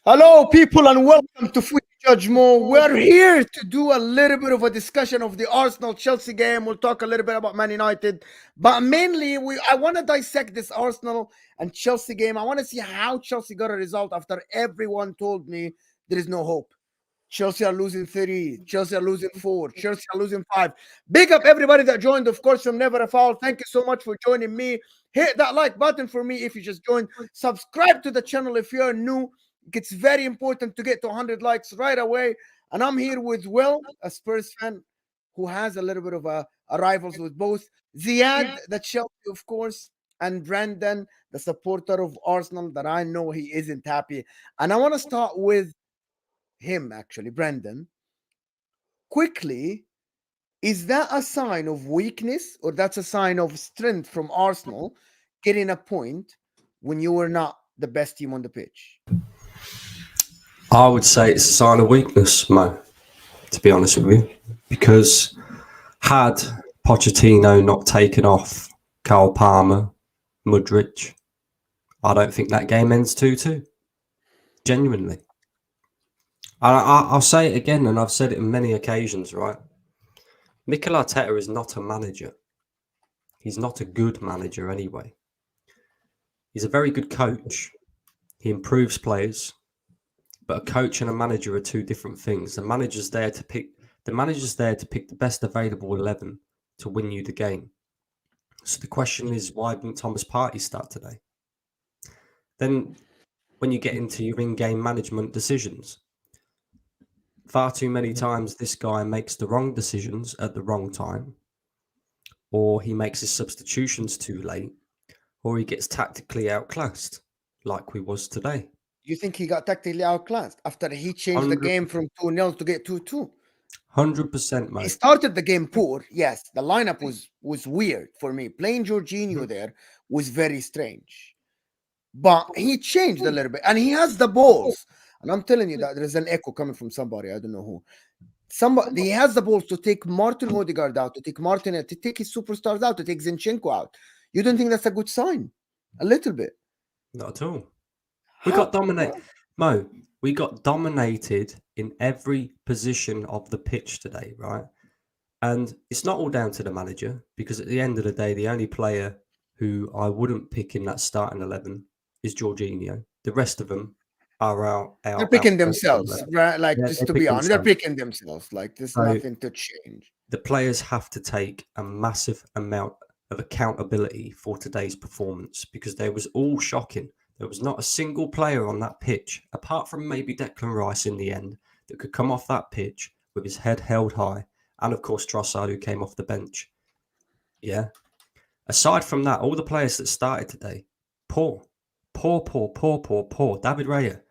Hello, people, and welcome to Footy Judge Mo. We're here to do a little bit of a discussion of the Arsenal-Chelsea game. We'll talk a little bit about Man United, but mainly I want to dissect this Arsenal and Chelsea game. I want to see how Chelsea got a result after everyone told me there is no hope. Chelsea are losing 3, Chelsea are losing 4, Chelsea are losing 5. Big up everybody that joined, of course, from Never a Foul. Thank you so much for joining me. Hit that like button for me if you just joined. Subscribe to the channel if you're new. It's very important to get to 100 likes right away. And I'm here with Will, a Spurs fan who has a little bit of a rivals with both. Ziad, the Chelsea, of course, and Brandon, the supporter of Arsenal that I know he isn't happy. And I want to start with him, actually, Brandon. Quickly, is that a sign of weakness or that's a sign of strength from Arsenal getting a point when you were not the best team on the pitch? I would say it's a sign of weakness, Mo, to be honest with you, because had Pochettino not taken off Cole Palmer, Mudryk, I don't think that game ends 2-2. Genuinely. I'll say it again, and I've said it on many occasions, right? Mikel Arteta is not a manager. He's not a good manager anyway. He's a very good coach. He improves players. But a coach and a manager are two different things. The manager's there to pick the best available 11 to win you the game. So the question is, why didn't Thomas Partey start today? Then when you get into your in-game management decisions, far too many times this guy makes the wrong decisions at the wrong time, or he makes his substitutions too late, or he gets tactically outclassed, like we was today. You think he got tactically outclassed after he changed the game from 2-0 to get 2-2? 100%, mate. He started the game poor. Yes, the lineup was weird for me. Playing Jorginho there was very strange. But he changed a little bit, and he has the balls. And I'm telling you that there is an echo coming from somebody. I don't know who. Somebody, he has the balls to take Martin Odegaard out, to take Martinez, to take his superstars out, to take Zinchenko out. You don't think that's a good sign? A little bit. Not at all. We got dominated. Mo, we got dominated in every position of the pitch today, right? And it's not all down to the manager, because at the end of the day, the only player who I wouldn't pick in that starting 11 is Jorginho. The rest of them are out. They're picking themselves, right? Like, just to be honest, they're picking themselves. Like, there's nothing to change. The players have to take a massive amount of accountability for today's performance, because they was all shocking. There was not a single player on that pitch, apart from maybe Declan Rice in the end, that could come off that pitch with his head held high. And of course, Trossard, who came off the bench. Yeah. Aside from that, all the players that started today, poor. David Raya.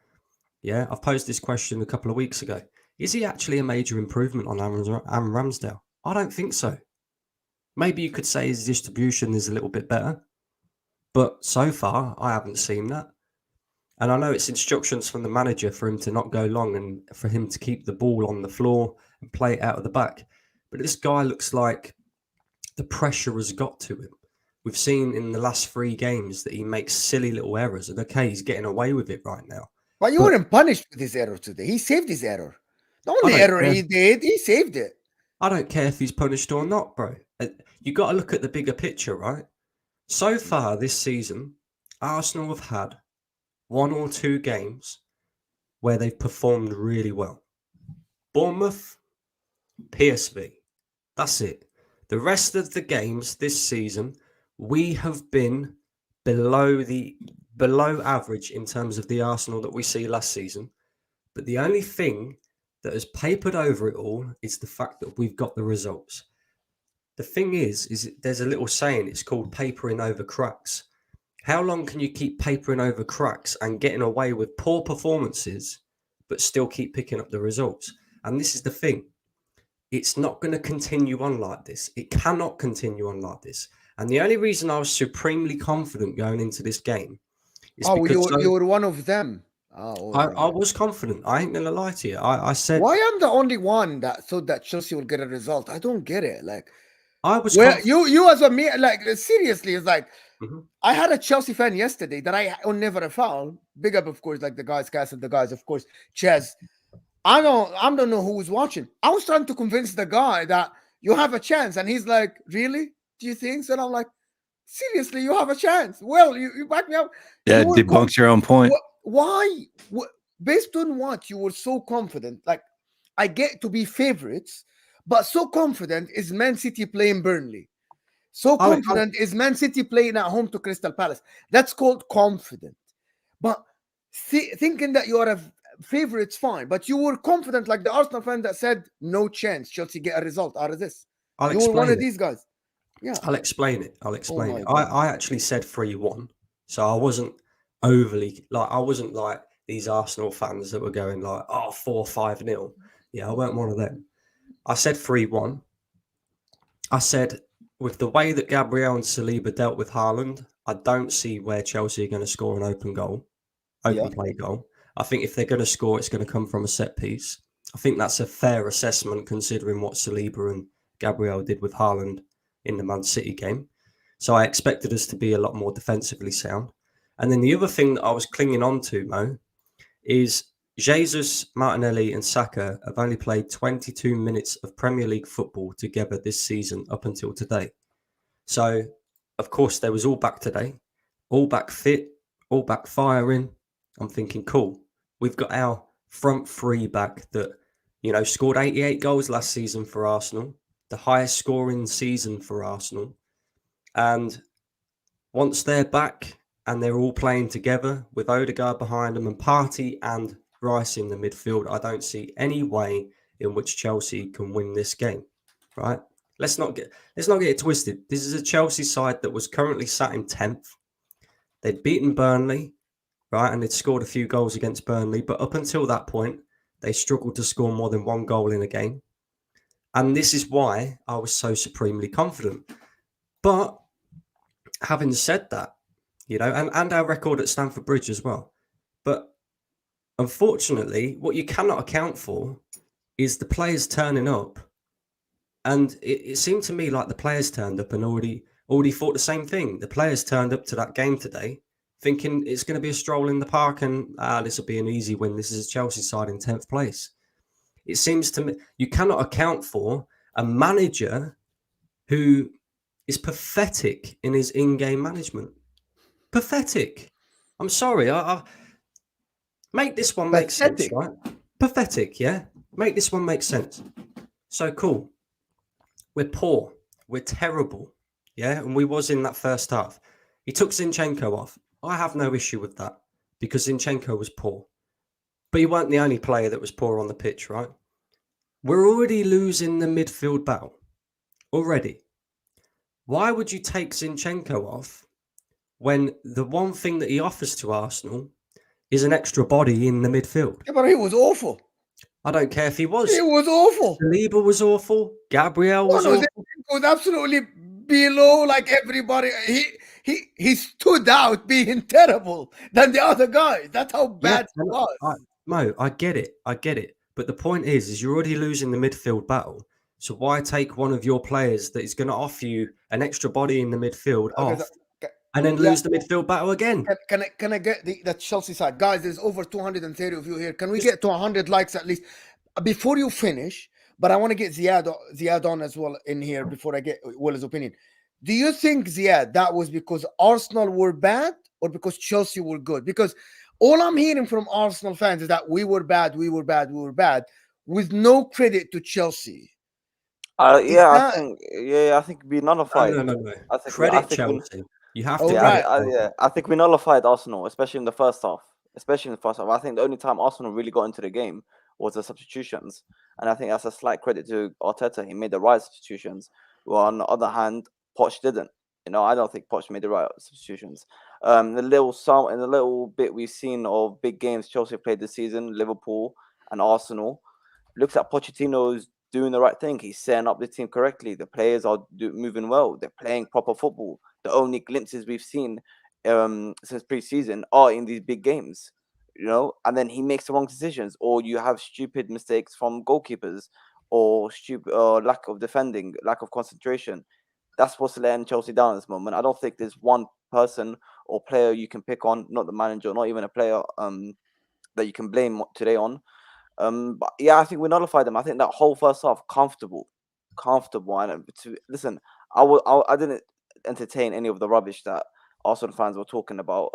Yeah, I've posed this question a couple of weeks ago. Is he actually a major improvement on Aaron Ramsdale? I don't think so. Maybe you could say his distribution is a little bit better. But so far, I haven't seen that. And I know it's instructions from the manager for him to not go long and for him to keep the ball on the floor and play it out of the back. But this guy looks like the pressure has got to him. We've seen in the last 3 games that he makes silly little errors. And okay, he's getting away with it right now. But you weren't punished with his error today. He saved his error. The only error he did, he saved it. I don't care if he's punished or not, bro. You got to look at the bigger picture, right? So far this season, Arsenal have had 1 or 2 games where they've performed really well. Bournemouth, PSV. That's it. The rest of the games this season, we have been below average in terms of the Arsenal that we see last season. But the only thing that has papered over it all is the fact that we've got the results. The thing is there's a little saying, it's called papering over cracks. How long can you keep papering over cracks and getting away with poor performances, but still keep picking up the results? And this is the thing. It's not going to continue on like this. It cannot continue on like this. And the only reason I was supremely confident going into this game is because you were one of them. I was confident. I ain't going to lie to you. I said... Why I'm the only one that thought that Chelsea will get a result? I don't get it. Like, I was you as a me, like, seriously, it's like, Mhm. I had a Chelsea fan yesterday that I on never foul. Big up, of course, like the guys, Cass and the guys, of course, Chaz. I don't know who was watching. I was trying to convince the guy that you have a chance, and he's like, "Really? Do you think so?" And I'm like, "Seriously, you have a chance." Well, you back me up. Yeah, You were debunks your own point. why? Based on what you were so confident? Like, I get to be favorites, but so confident is Man City playing Burnley. So I, confident is Man City playing at home to Crystal Palace. That's called confident. But thinking that you are a favorite's fine, but you were confident, like the Arsenal fan that said no chance Chelsea get a result out of this. I'll You were one explain of it. these guys. Yeah. I'll explain it. I'll Oh explain my it. god. I actually said 3-1. So I wasn't overly I wasn't like these Arsenal fans that were going like, oh, 4-5-0. Yeah, I weren't one of them. I said 3-1. I said with the way that Gabriel and Saliba dealt with Haaland, I don't see where Chelsea are going to score an open Yeah. play goal. I think if they're going to score, it's going to come from a set piece. I think that's a fair assessment considering what Saliba and Gabriel did with Haaland in the Man City game. So I expected us to be a lot more defensively sound. And then the other thing that I was clinging on to, Mo, is Jesus, Martinelli, and Saka have only played 22 minutes of Premier League football together this season up until today. So, of course, they was all back today, all back fit, all back firing. I'm thinking, cool. We've got our front three back that, scored 88 goals last season for Arsenal, the highest scoring season for Arsenal. And once they're back and they're all playing together with Odegaard behind them and Partey and Rice in the midfield, I don't see any way in which Chelsea can win this game. Right? Let's not get it twisted. This is a Chelsea side that was currently sat in 10th. They'd beaten Burnley, right, and they'd scored a few goals against Burnley, but up until that point, they struggled to score more than one goal in a game. And this is why I was so supremely confident. But having said that, and our record at Stamford Bridge as well. But unfortunately, what you cannot account for is the players turning up. And it seemed to me like the players turned up and already thought the same thing. The players turned up to that game today thinking it's going to be a stroll in the park and this will be an easy win. This is a Chelsea side in 10th place. It seems to me you cannot account for a manager who is pathetic in his in-game management. Pathetic. I'm sorry. I make this one make sense, right? Pathetic, yeah? Make this one make sense. So cool. We're poor. We're terrible. Yeah? And we was in that first half. He took Zinchenko off. I have no issue with that because Zinchenko was poor. But he weren't the only player that was poor on the pitch, right? We're already losing the midfield battle. Already. Why would you take Zinchenko off when the one thing that he offers to Arsenal is an extra body in the midfield? Yeah, but he was awful. I don't care if he was. He was awful. Saliba was awful. Gabriel was awful. He was absolutely below like everybody. He stood out being terrible than the other guys. That's how bad he was. Mo, I get it. But the point is you're already losing the midfield battle. So why take one of your players that is going to offer you an extra body in the midfield off and then lose the midfield battle again? Can I get the Chelsea side? Guys, there's over 230 of you here. Can we get to 100 likes at least? Before you finish, but I want to get Ziad on as well in here before I get Will's opinion. Do you think, Ziad, that was because Arsenal were bad or because Chelsea were good? Because all I'm hearing from Arsenal fans is that we were bad, with no credit to Chelsea. I think we nullified. No. I think Credit Chelsea. You have to. I think we nullified Arsenal, especially in the first half. I think the only time Arsenal really got into the game was the substitutions, and I think that's a slight credit to Arteta. He made the right substitutions. Well, on the other hand, Poch didn't. I don't think Poch made the right substitutions. The little bit we've seen of big games Chelsea played this season, Liverpool and Arsenal, looks like Pochettino's doing the right thing. He's setting up the team correctly. The players are moving well. They're playing proper football. The only glimpses we've seen since pre-season are in these big games, and then he makes the wrong decisions, or you have stupid mistakes from goalkeepers, or stupid lack of defending, lack of concentration. that's what's letting Chelsea down at this moment. I don't think there's one person or player you can pick on, not the manager, not even a player that you can blame today on. But yeah, I think we nullified them. I think that whole first half, comfortable. And listen, I didn't entertain any of the rubbish that Arsenal fans were talking about.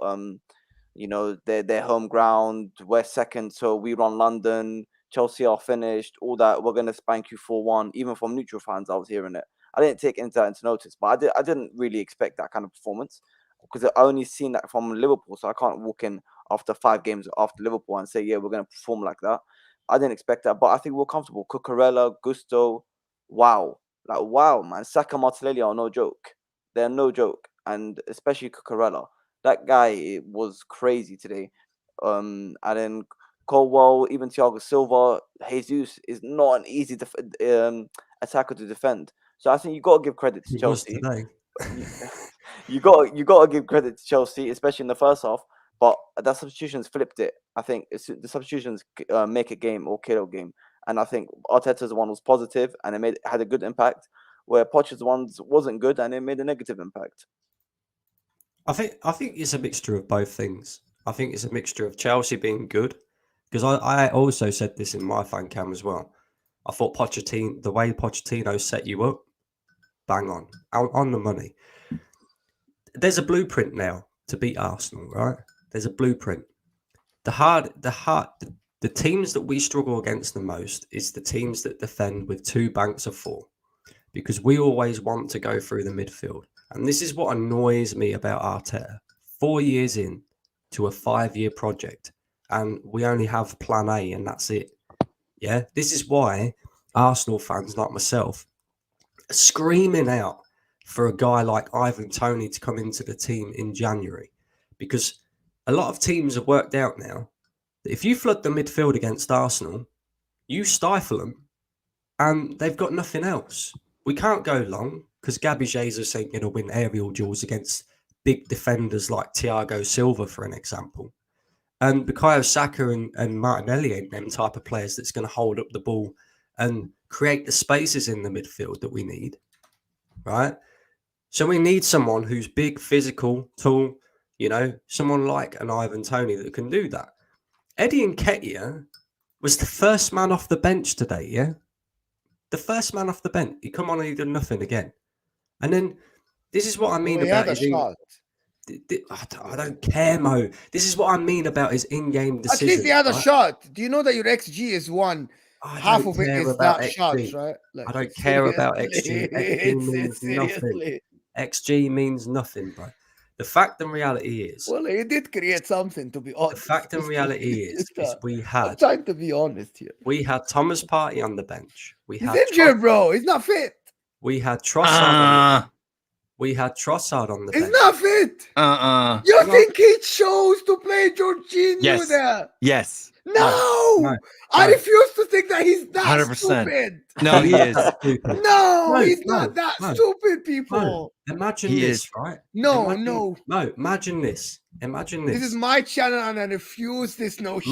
Their home ground, we're second, so we run London. Chelsea are finished. All that, we're gonna spank you 4-1. Even from neutral fans, I was hearing it. I didn't take that into notice, but I didn't really expect that kind of performance because I only seen that from Liverpool, so I can't walk in after 5 games after Liverpool and say, yeah, we're gonna perform like that. I didn't expect that, but I think we're comfortable. Cucurella, Gusto, wow, man. Saka, Martinelli are no joke. They're no joke, and especially Cucurella. That guy was crazy today. And then Colwell, even Thiago Silva, Jesus is not an easy attacker to defend. So I think you got to give credit to He was Chelsea. today. You got to give credit to Chelsea, especially in the first half. But that substitutions flipped it. I think the substitutions make a game or kill a game. And I think Arteta's one was positive and it had a good impact, where Poch's one wasn't good and it made a negative impact. I think it's a mixture of both things. I think it's a mixture of Chelsea being good, because I also said this in my fan cam as well. I thought the way Pochettino set you up, bang on the money. There's a blueprint now to beat Arsenal, right? There's a blueprint. The teams that we struggle against the most is the teams that defend with 2 banks of 4, because we always want to go through the midfield. And this is what annoys me about Arteta. 4 years in to a 5-year project, and we only have plan A, and that's it. Yeah, this is why Arsenal fans like myself are screaming out for a guy like Ivan Toney to come into the team in January, because a lot of teams have worked out now that if you flood the midfield against Arsenal, you stifle them, and they've got nothing else. We can't go long because Gabby Jesus ain't going to win aerial duels against big defenders like Thiago Silva, for an example. And Bukayo Saka and Martinelli ain't them type of players that's going to hold up the ball and create the spaces in the midfield that we need, right? So we need someone who's big, physical, tall, someone like an Ivan Toney that can do that. Eddie Nketiah was the first man off the bench today, yeah? The first man off the bench. He come on and he did nothing again. And then this is what I mean about his shot. I don't care, Mo. This is what I mean about his in-game decisions. At least he had a shot. Do you know that your XG is 1? Half of it is that shot, right? Like, I don't care about XG. XG means nothing. XG means nothing, bro. The fact and reality is... Well, he did create something, to be honest. The fact and reality is we had... I'm trying to be honest here. We had Thomas Partey on the bench. He's injured, bro. He's not fit. We had Trossard on the bench. He's not fit. You think he chose to play Jorginho there? Yes. No. I refuse to think that he's that 100%. Stupid. No, he is. He's not that stupid, people. Imagine this, right? No. Imagine this. This is my channel and I refuse this notion.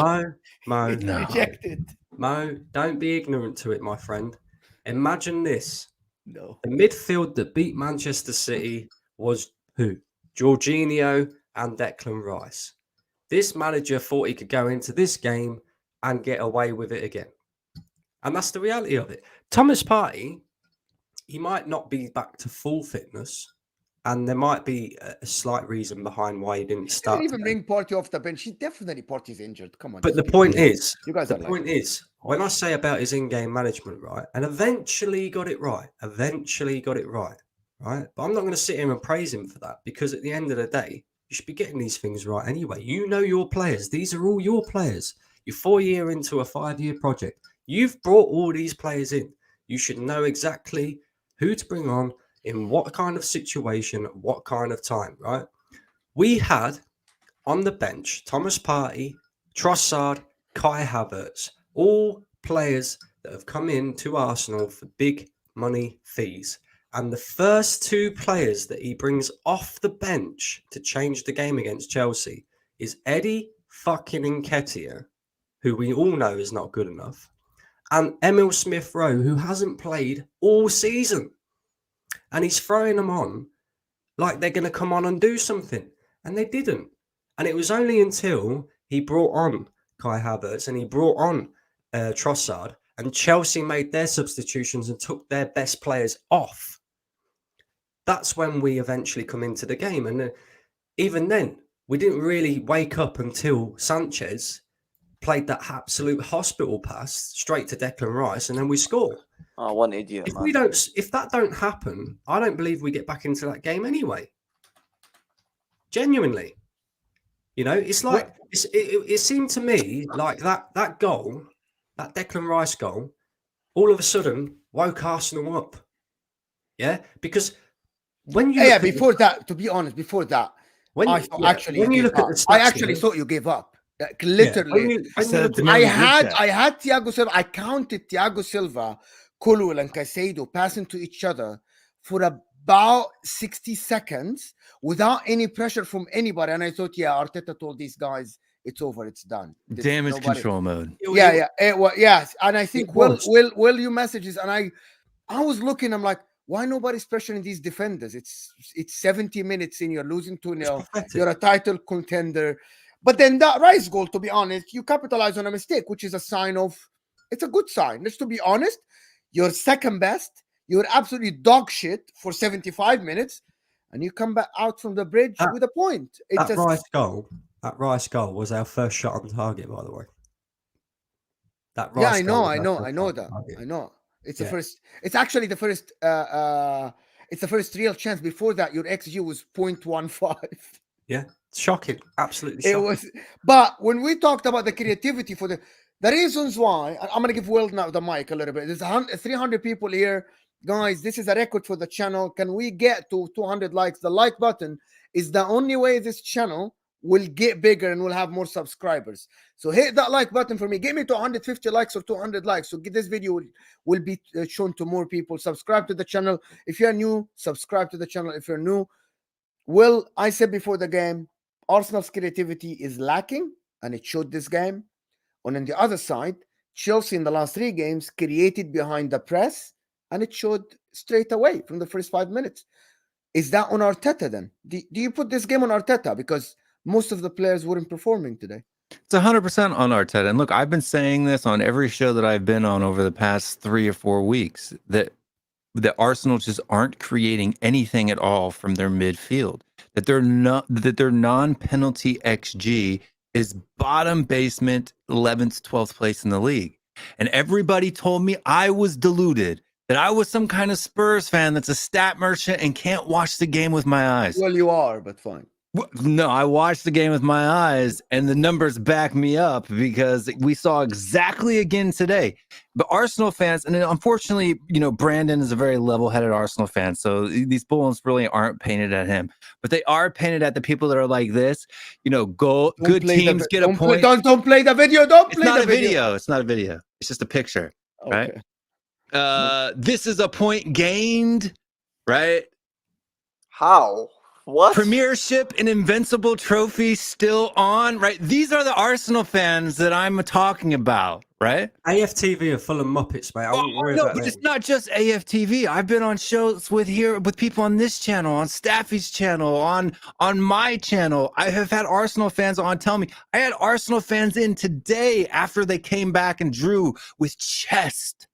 Mo, rejected. Mo, don't be ignorant to it, my friend. Imagine this. No. The midfield that beat Manchester City was who? Jorginho and Declan Rice. This manager thought he could go into this game and get away with it again. And that's the reality of it. Thomas Partey, he might not be back to full fitness, and there might be a slight reason behind why he didn't start. He didn't even bring Partey off the bench. Partey's injured. Come on. But the point is, is, when I say about his in-game management, right, and eventually he got it right, right? But I'm not going to sit here and praise him for that, because at the end of the day, you should be getting these things right anyway. You know your players. These are all your players. You're 4 years into a 5-year project. You've brought all these players in. You should know exactly who to bring on, in what kind of situation, what kind of time, right? We had on the bench Thomas Partey, Trossard, Kai Havertz, all players that have come in to Arsenal for big money fees. And the first 2 players that he brings off the bench to change the game against Chelsea is Eddie fucking Nketiah, who we all know is not good enough, and Emil Smith-Rowe, who hasn't played all season. And he's throwing them on like they're going to come on and do something. And they didn't. And it was only until he brought on Kai Havertz and he brought on Trossard and Chelsea made their substitutions and took their best players off. That's when we eventually come into the game. And even then, we didn't really wake up until Sanchez played that absolute hospital pass straight to Declan Rice, and then we score. Oh, one idiot! If that don't happen, I don't believe we get back into that game anyway. Genuinely, it's like it seemed to me like that goal, that Declan Rice goal, all of a sudden woke Arsenal up. Yeah, because when you before that, I actually thought you gave up. Like, literally, I had Thiago Silva. I counted Thiago Silva, Colwill, and Caicedo passing to each other for about 60 seconds without any pressure from anybody. And I thought, Arteta told these guys, it's over, it's done. Damage control mode. Yes. And I think Will you messages, and I was looking, I'm like, why nobody's pressuring these defenders? It's 70 minutes in, you're losing 2-0, you're a title contender. But then that Rice goal, to be honest, you capitalize on a mistake, which is a sign of, it's a good sign. Let's to be honest, you're second best, you're absolutely dog shit for 75 minutes, and you come back out from the bridge with a point. That Rice goal was our first shot on target, by the way. That Rice I know that. I know. It's the first. It's actually the first. It's the first real chance. Before that, your XG was 0.15. Yeah, shocking. Absolutely shocking. It was. But when we talked about the creativity for the reasons why, I'm gonna give Will now the mic a little bit. There's 300 people here, guys. This is a record for the channel. Can we get to 200 likes? The like button is the only way this channel will get bigger and will have more subscribers. So hit that like button for me. Get me to 150 likes or 200 likes. So this video will be shown to more people. Subscribe to the channel. If you're new, subscribe to the channel. If you're new, I said before the game, Arsenal's creativity is lacking, and it showed this game. And on the other side, Chelsea in the last 3 games created behind the press, and it showed straight away from the first 5 minutes. Is that on Arteta then? Do you put this game on Arteta? Because most of the players weren't performing today. It's 100% on Arteta. And look, I've been saying this on every show that I've been on over the past 3 or 4 weeks, that Arsenal just aren't creating anything at all from their midfield. That their non-penalty XG is bottom basement, 11th, 12th place in the league. And everybody told me I was deluded, that I was some kind of Spurs fan that's a stat merchant and can't watch the game with my eyes. Well, you are, but fine. No, I watched the game with my eyes, and the numbers back me up, because we saw exactly again today. But Arsenal fans, and unfortunately, Brandon is a very level-headed Arsenal fan, so these bullets really aren't painted at him, but they are painted at the people that are like this. Good teams get a point. Don't play the video. It's not a video. It's not a video. It's just a picture, okay. Right? This is a point gained, right? How? What? Premiership and Invincible trophy still on, right? These are the Arsenal fans that I'm talking about, right? AFTV are full of Muppets, mate. I wouldn't worry about but that. It's not just AFTV. I've been on shows with people on this channel, on Staffy's channel, on my channel. I have had Arsenal fans on tell me. I had Arsenal fans in today after they came back and drew with chest,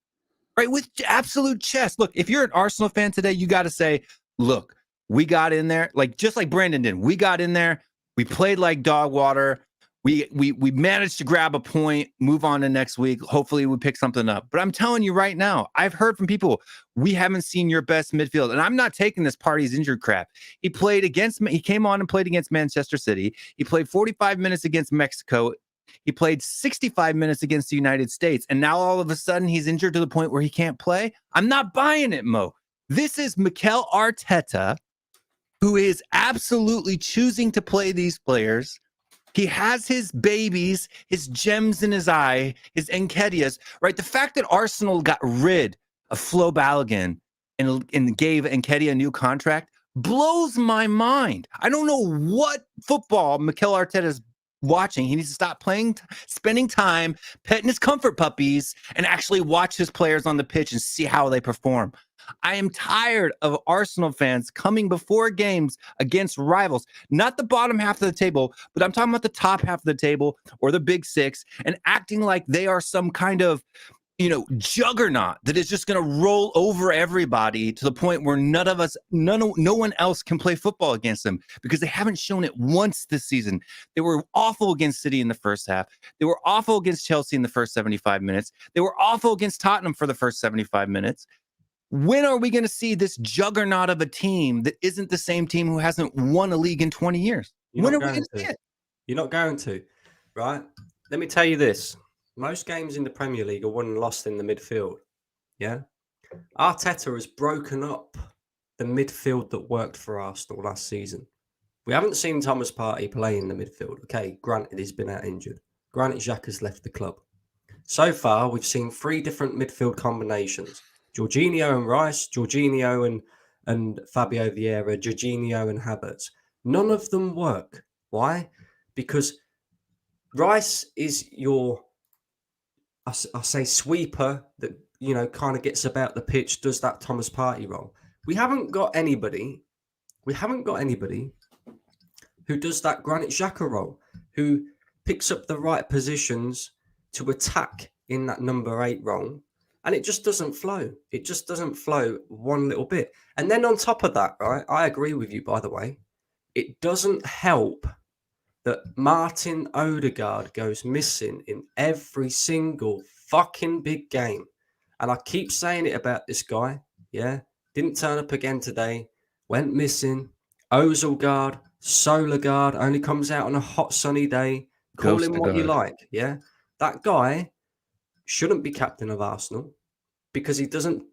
right? With absolute chest. Look, if you're an Arsenal fan today, you got to say, look, we got in there, just like Brandon did. We got in there. We played like dog water. We managed to grab a point, move on to next week. Hopefully we pick something up. But I'm telling you right now, I've heard from people, we haven't seen your best midfield. And I'm not taking this party's injured crap. He came on and played against Manchester City. He played 45 minutes against Mexico. He played 65 minutes against the United States. And now all of a sudden he's injured to the point where he can't play. I'm not buying it, Mo. This is Mikel Arteta, who is absolutely choosing to play these players. He has his babies, his gems in his eye, his Nketiahs, right? The fact that Arsenal got rid of Flo Balogun and gave Nketiah a new contract blows my mind. I don't know what football Mikel Arteta is watching. He needs to stop spending time petting his comfort puppies and actually watch his players on the pitch and see how they perform. I am tired of Arsenal fans coming before games against rivals, not the bottom half of the table, but I'm talking about the top half of the table or the big six, and acting like they are some kind of, juggernaut that is just going to roll over everybody to the point where no one else can play football against them, because they haven't shown it once this season. They were awful against City in the first half. They were awful against Chelsea in the first 75 minutes. They were awful against Tottenham for the first 75 minutes. When are we going to see this juggernaut of a team that isn't the same team who hasn't won a league in 20 years? When are we going to see it? You're not going to, right? Let me tell you this. Most games in the Premier League are won and lost in the midfield. Yeah. Arteta has broken up the midfield that worked for Arsenal last season. We haven't seen Thomas Partey play in the midfield. Okay, granted, he's been out injured. Granted, Xhaka's left the club. So far, we've seen 3 different midfield combinations. Jorginho and Rice, Jorginho and Fabio Vieira, Jorginho and Havertz. None of them work. Why? Because Rice is your, I say, sweeper that, kind of gets about the pitch, does that Thomas Partey role. We haven't got anybody who does that Granit Xhaka role, who picks up the right positions to attack in that number 8 role. And it just doesn't flow. It just doesn't flow one little bit. And then on top of that, right, I agree with you, by the way, it doesn't help that Martin Odegaard goes missing in every single fucking big game. And I keep saying it about this guy, yeah? Didn't turn up again today, went missing. Ozilgard, Solargard, only comes out on a hot sunny day. Call him what you like, yeah? That guy shouldn't be captain of Arsenal because he doesn't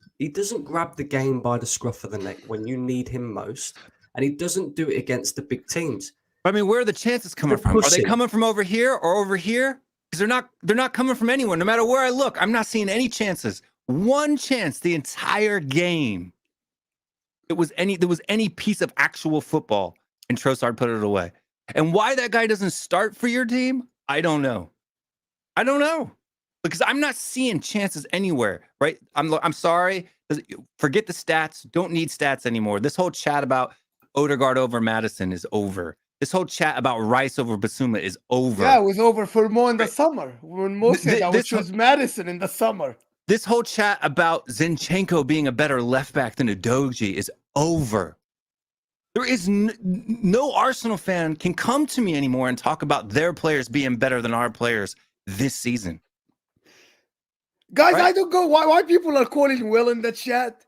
grab the game by the scruff of the neck when you need him most, and he doesn't do it against the big teams. I mean, where are the chances coming from? Are they coming from over here or over here? Because they're not coming from anywhere. No matter where I look, I'm not seeing any chances. One chance the entire game. There was any piece of actual football, and Trossard put it away. And why that guy doesn't start for your team, I don't know. Because I'm not seeing chances anywhere, right? I'm sorry. Forget the stats. Don't need stats anymore. This whole chat about Odegaard over Maddison is over. This whole chat about Rice over Basuma is over. Yeah, it was over for Mo in the summer. When Mo said that, which was Maddison in the summer. This whole chat about Zinchenko being a better left back than Udogie is over. There is no Arsenal fan can come to me anymore and talk about their players being better than our players this season. Guys, right? I don't go. Why people are calling Will in the chat?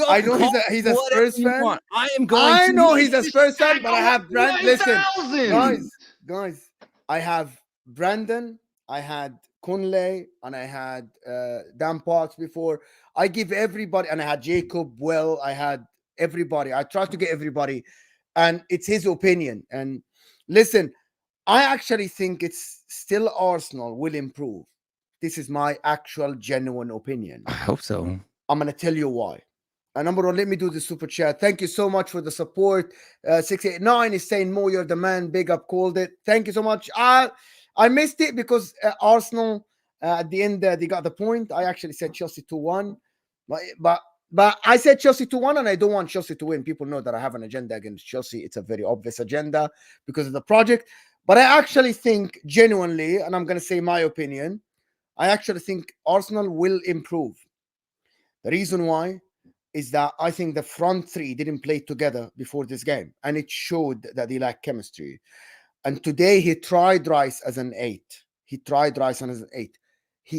I know he's a Spurs fan. I am going. I know he's a Spurs fan, but I have Brandon. Listen, guys, I have Brandon. I had Kunle, and I had Dan Potts before. I give everybody, and I had Jacob. Well, I had everybody. I try to get everybody, and it's his opinion. And listen, I actually think it's still Arsenal will improve. This is my actual genuine opinion. I hope so. I'm going to tell you why. Number one, let me do the super chat. Thank you so much for the support. 689 is saying, Mo, you're the man. Big up, called it. Thank you so much. I missed it because Arsenal, at the end, they got the point. I actually said Chelsea 2-1. But I said Chelsea 2-1, and I don't want Chelsea to win. People know that I have an agenda against Chelsea. It's a very obvious agenda because of the project. But I actually think genuinely, and I'm going to say my opinion, I actually think Arsenal will improve. The reason why is that I think the front three didn't play together before this game, and it showed that they lack chemistry. And today he tried Rice as an 8. He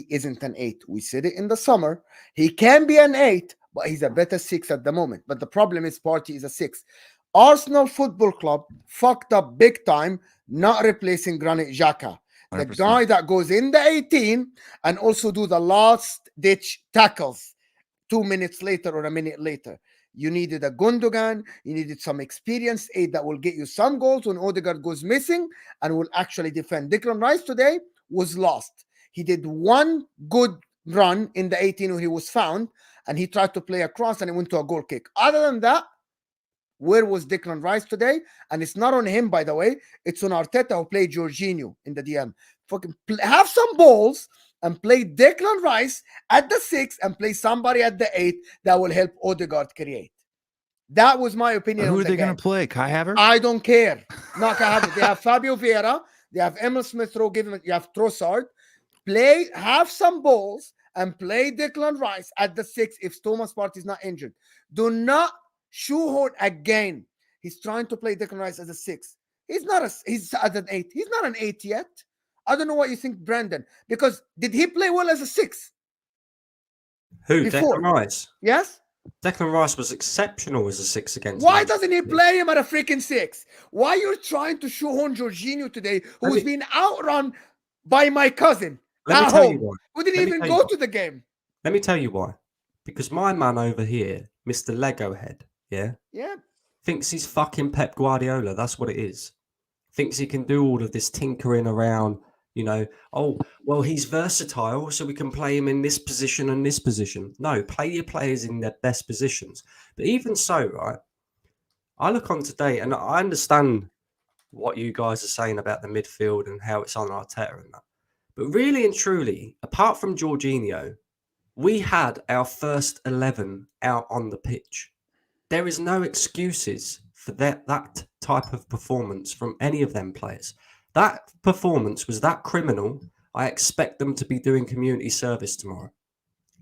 isn't an 8. We said it in the summer. He can be an 8, but he's a better 6 at the moment. But the problem is Partey is a 6. Arsenal Football Club fucked up big time not replacing Granit Xhaka. The 100%. Guy that goes in the 18 and also do the last ditch tackles 2 minutes later or a minute later. You needed a Gundogan. You needed some experienced 8 that will get you some goals when Odegaard goes missing and will actually defend. Declan Rice today was lost. He did one good run in the 18 where he was found, and he tried to play across and it went to a goal kick. Other than that, Where was Declan Rice today? And it's not on him, by the way. It's on Arteta, who played Jorginho in the DM. Fucking have some balls and play Declan Rice at the 6 and play somebody at the 8 that will help Odegaard create. That was my opinion. Who on are the they going game. to play? Kai Havertz? I don't care. Not Kai Havertz. They have Fabio Vieira. They have Emil Smith Rowe. You have Trossard. Have some balls and play Declan Rice at the 6 if Thomas Partey is not injured. Do not shoehorn again. He's trying to play Declan Rice as a 6. He's at an 8. He's not an 8 yet. I don't know what you think, Brandon. Because did he play well as a 6? Who? Before? Declan Rice? Yes? Declan Rice was exceptional as a 6 against. Why Manchester doesn't he City. play him at a freaking 6? Why you're trying to shoehorn Jorginho today, who's been outrun by my cousin Let me at tell you home, why. who didn't Let me even tell you go why. to the game? Let me tell you why. Because my man over here, Mr. Lego Head, Yeah. thinks he's fucking Pep Guardiola. That's what it is. Thinks he can do all of this tinkering around, you know, oh, well, he's versatile, so we can play him in this position and this position. No, play your players in their best positions. But even so, right, I look on today and I understand what you guys are saying about the midfield and how it's on Arteta and that. But really and truly, apart from Jorginho, we had our first 11 out on the pitch. There is no excuses for that type of performance from any of them players. That performance was that criminal. I expect them to be doing community service tomorrow.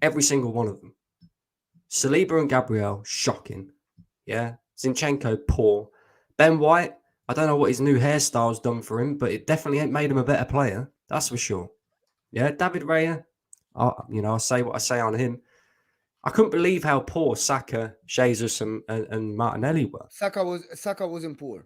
Every single one of them. Saliba and Gabriel, shocking. Yeah. Zinchenko, poor. Ben White, I don't know what his new hairstyle's done for him, but it definitely ain't made him a better player. That's for sure. Yeah. David Raya, I say what I say on him. I couldn't believe how poor Saka, Jesus, and Martinelli were. Saka wasn't poor.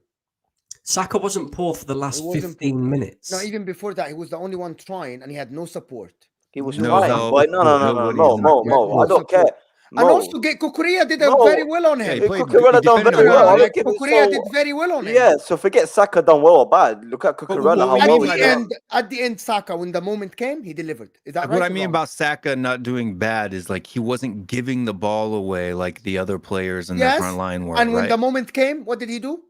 Saka wasn't poor for the last 15 minutes. No, even before that, he was the only one trying, and he had no support. He was No trying, help. but no, Nobody's Mo. no I don't care. support. Mo. And also, Kukurea did No. very well on Yeah, him. he played Cucurella done defended very well. well. Like, Look at it, Kukurea so- did very well on him. Yeah, so forget Saka done well or bad. Look at Cucurella. what How we well mean he by done. that- At the end, Saka, when the moment came, he delivered. Is that right? What I or mean wrong? about Saka not doing bad is like he wasn't giving the ball away like the other players in Yes, the front line were. and when right? the moment came, what did he do?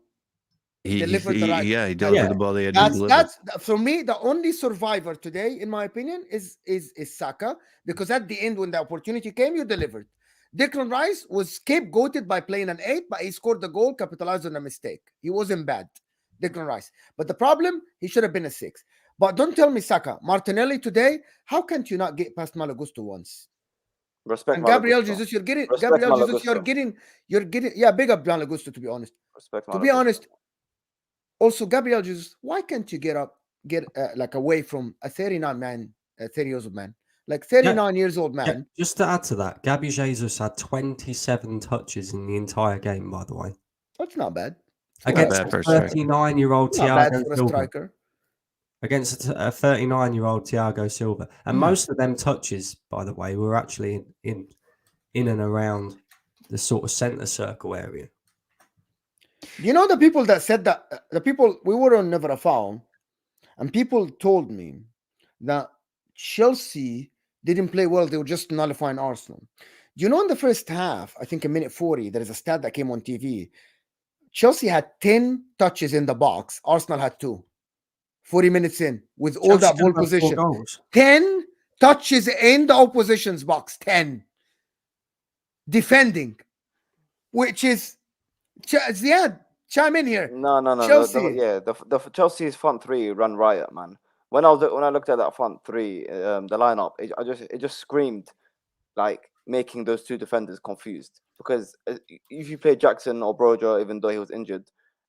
he delivered the right- he delivered the ball they had to deliver. That's for me the only survivor today, in my opinion, is Saka, because at the end when the opportunity came, you delivered. Declan Rice was scapegoated by playing an 8, but he scored the goal, capitalized on a mistake. He wasn't bad, Declan Rice. But the problem, he should have been a 6. But don't tell me Saka. Martinelli today, how can't you not get past Malagusto once? Respect And Gabriel Malagusto. Jesus, you're getting Respect Gabriel Jesus, Malagusto. you're getting yeah, big up Malagusto, to be honest. Respect To be Malagusto. honest, also Gabriel Jesus, why can't you get like away from a 30 years old man, like 39 years old man? Yeah, just to add to that, Gabby Jesus had 27 touches in the entire game, by the way. That's not bad. Against bad for a a striker. 39-year-old Not bad Thiago for a Silva. striker. Against a 39-year-old Thiago Silva. And most of them touches, by the way, were actually in and around the sort of centre circle area. You know, the people that said that, the people, we were on Never a Foul, and people told me that Chelsea didn't play well, they were just nullifying Arsenal. You know, in the first half, I think in minute 40, there is a stat that came on TV. Chelsea had 10 touches in the box, Arsenal had 2. 40 minutes in, with all Chelsea that ball didn't have 4 position. goals. 10 touches in the opposition's box. 10. Defending. Which is, Ziad, chime in here. No. Chelsea. The Chelsea's front three run riot, man. When I looked at that front three, the lineup, it just screamed like making those two defenders confused. Because if you play Jackson or Broja, even though he was injured,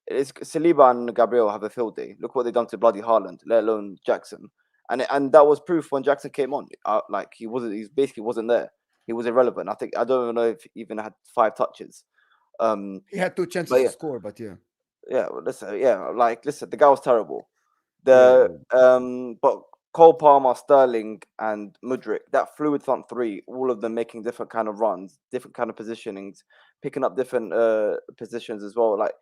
it's Saliba and Gabriel have a field day. Look what they done to bloody Haaland, let alone Jackson. And that was proof when Jackson came on. Like he basically wasn't there. He was irrelevant. I don't even know if he even had 5 touches. He had 2 chances But yeah. to score, but yeah. Yeah, well, listen, the guy was terrible. But Cole Palmer, Sterling, and Mudryk, that fluid front three, all of them making different kind of runs, different kind of positionings, picking up different positions as well. Like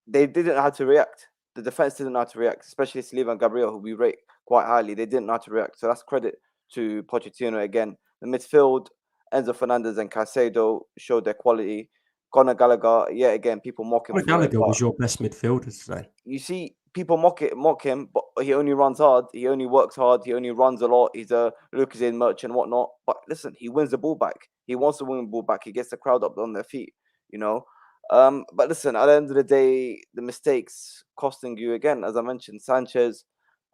they didn't know how to react. The defense didn't know how to react, especially Saliba and Gabriel, who we rate quite highly. They didn't know how to react. So that's credit to Pochettino again. The midfield, Enzo Fernandez and Caicedo showed their quality. Conor Gallagher, yet again, people mock him Conor for it. Gallagher But was your best midfielder today. you see, people mock him, but he only runs hard. He only works hard. He only runs a lot. He's a Lucas merchant and whatnot. But listen, he wins the ball back. He wants to win the ball back. He gets the crowd up on their feet, you know. But listen, at the end of the day, the mistakes costing you again, as I mentioned, Sanchez.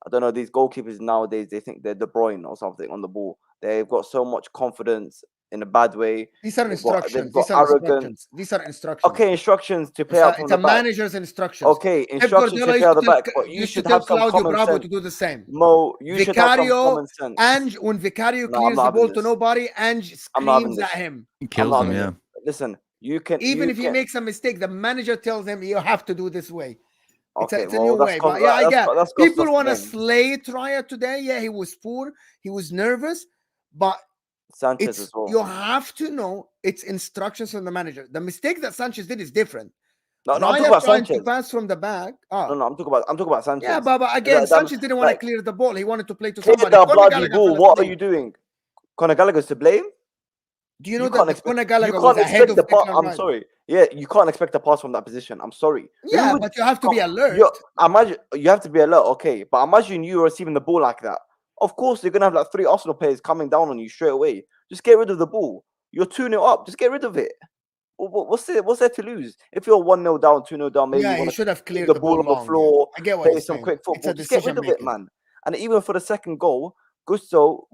I don't know, these goalkeepers nowadays, they think they're De Bruyne or something on the ball. They've got so much confidence in a bad way. These are They've instructions. got These are arrogance. instructions. These are instructions. Okay, instructions to play It's out a, from it's the a back. manager's instructions. Okay, Pep instructions to Guardiola play out the used to back, but you used to should tell have some Claudio common Bravo sense. to do the same. Mo, you should have some Vicario, common sense. Ange, when Vicario No, I'm clears not the having ball to this. nobody, Ange I'm not having screams at this. him. He I'm kills not him. having Yeah. this. Listen, you can Even you if he can. makes a mistake, the manager tells him you have to do this way. Okay, It's a new way. But yeah, I get that's cost people us want to the game. slay Trier today. Yeah, he was poor, he was nervous, but Sanchez as well. you have to know it's instructions from the manager. The mistake that Sanchez did is different. No, I'm talking Raya about trying Sanchez. to pass from the back. No, I'm talking about Sanchez. Yeah, but again, That- Sanchez didn't want to like, clear the ball. He wanted to play to clear somebody. the Conor bloody Gallagher ball. fell What are asleep. you doing? Conor Gallagher's to blame. Do you know You that can't the expect. Conor You Gallagher was can't ahead expect of the pass. Declan I'm Rice? sorry. Yeah, you can't expect a pass from that position. I'm sorry. Yeah, Who would but you have to be alert. Imagine you have to be alert. Okay, but imagine you receiving the ball like that. Of course, you're gonna have like 3 Arsenal players coming down on you straight away. Just get rid of the ball. You're 2-0 up. Just get rid of it. What's there to lose? If you're 1-0 down, 2-0 down, maybe Yeah, you he want should have to cleared the the ball ball on the long. floor, Yeah. I get what play you're some saying. quick It's football. a Just get rid decision of it, making. man. And even for the second goal, Gusto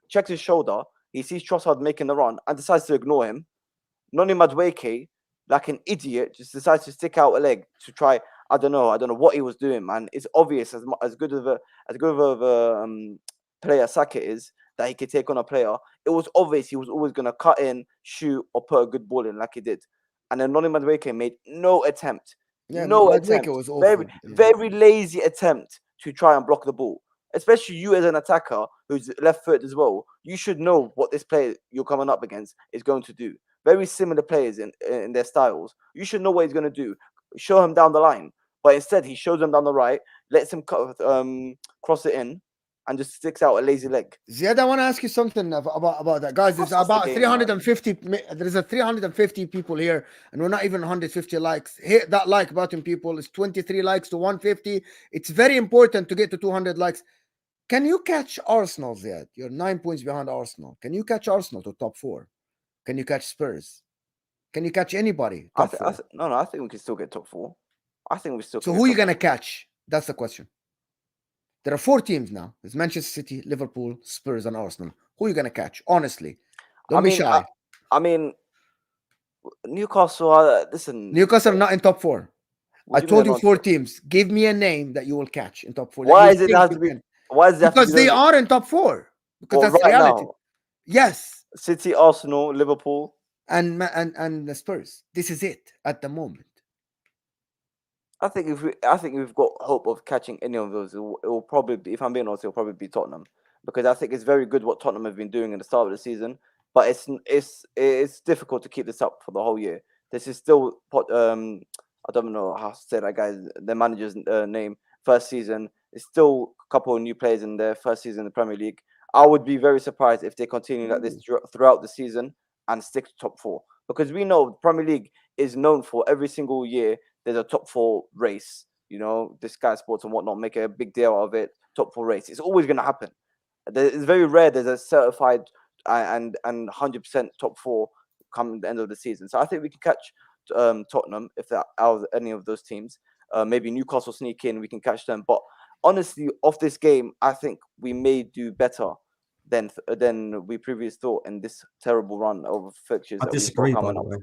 checks his shoulder. He sees Trossard making the run and decides to ignore him. Noni Madueke, like an idiot, just decides to stick out a leg to try. I don't know what he was doing, man. It's obvious as good of a player Saka is that he could take on a player. It was obvious he was always gonna cut in, shoot, or put a good ball in like he did. And then Noni Madueke made no attempt, Yeah, no Madueke attempt, was awful. very lazy attempt to try and block the ball. Especially you as an attacker who's left-footed as well, you should know what this player you're coming up against is going to do. Very similar players in their styles. You should know what he's going to do. Show him down the line, but instead he shows him down the right, lets him cross it in, and just sticks out a lazy leg. Ziad, I want to ask you something about that, guys. There's Cost us the about game, 350. There's a 350 people here, and we're not even 150 likes. Hit that like button, people. It's 23 likes to 150. It's very important to get to 200 likes. Can you catch Arsenal, Ziad? You're 9 points behind Arsenal. Can you catch Arsenal to top 4? Can you catch Spurs? Can you catch anybody? Top 4? I think we can still get top 4. I think we still. So who are you gonna catch? That's the question. There are 4 teams now. It's Manchester City, Liverpool, Spurs, and Arsenal. Who are you gonna catch? Honestly, don't be shy. I mean, Newcastle. Listen, Newcastle are not in top 4. I told you 4 teams. Give me a name that you will catch in top 4. Why does it have to be? Why does it have to be? Because they are in top 4. Because that's right reality. now. Yes. City, Arsenal, Liverpool, and the Spurs. This is it at the moment. I think we've got hope of catching any of those. It will probably be, if I'm being honest, it'll probably be Tottenham, because I think it's very good what Tottenham have been doing in the start of the season. But it's difficult to keep this up for the whole year. This is still I don't know how to say that guy's the manager's name. First season, it's still a couple of new players in their first season in the Premier League. I would be very surprised if they continue like this throughout the season and stick to top 4, because we know the Premier League is known for every single year there's a top 4 race. You know, the Sky Sports and whatnot make a big deal of it. Top 4 race. It's always going to happen. It's very rare there's a certified and 100% top 4 come the end of the season. So I think we can catch Tottenham if that out of any of those teams. Maybe Newcastle sneak in, we can catch them. But honestly, off this game, I think we may do better than we previously thought in this terrible run of fixtures. I disagree, by the way.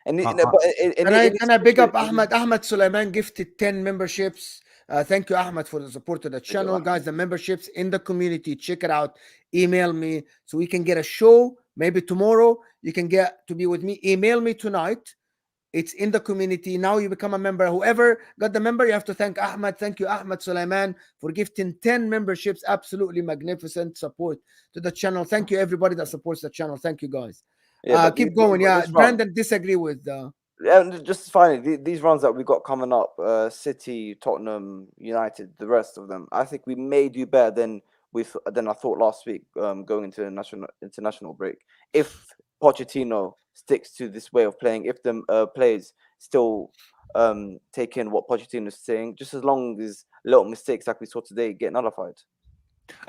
And can I big up Ahmed? Ahmed Sulaiman gifted 10 memberships. Thank you, Ahmed, for the support of the channel. Guys, the memberships in the community, check it out. Email me so we can get a show. Maybe tomorrow you can get to be with me. Email me tonight. It's in the community. Now you become a member. Whoever got the member, you have to thank Ahmed. Thank you, Ahmed Sulaiman, for gifting 10 memberships. Absolutely magnificent support to the channel. Thank you, everybody that supports the channel. Thank you, guys. Keep going. Brandon disagree with just finally these runs that we got coming up, City, Tottenham, United, the rest of them. I think we may do better than I thought last week, going into international break, if Pochettino sticks to this way of playing, if the players still take in what Pochettino is saying, just as long as little mistakes like we saw today get nullified.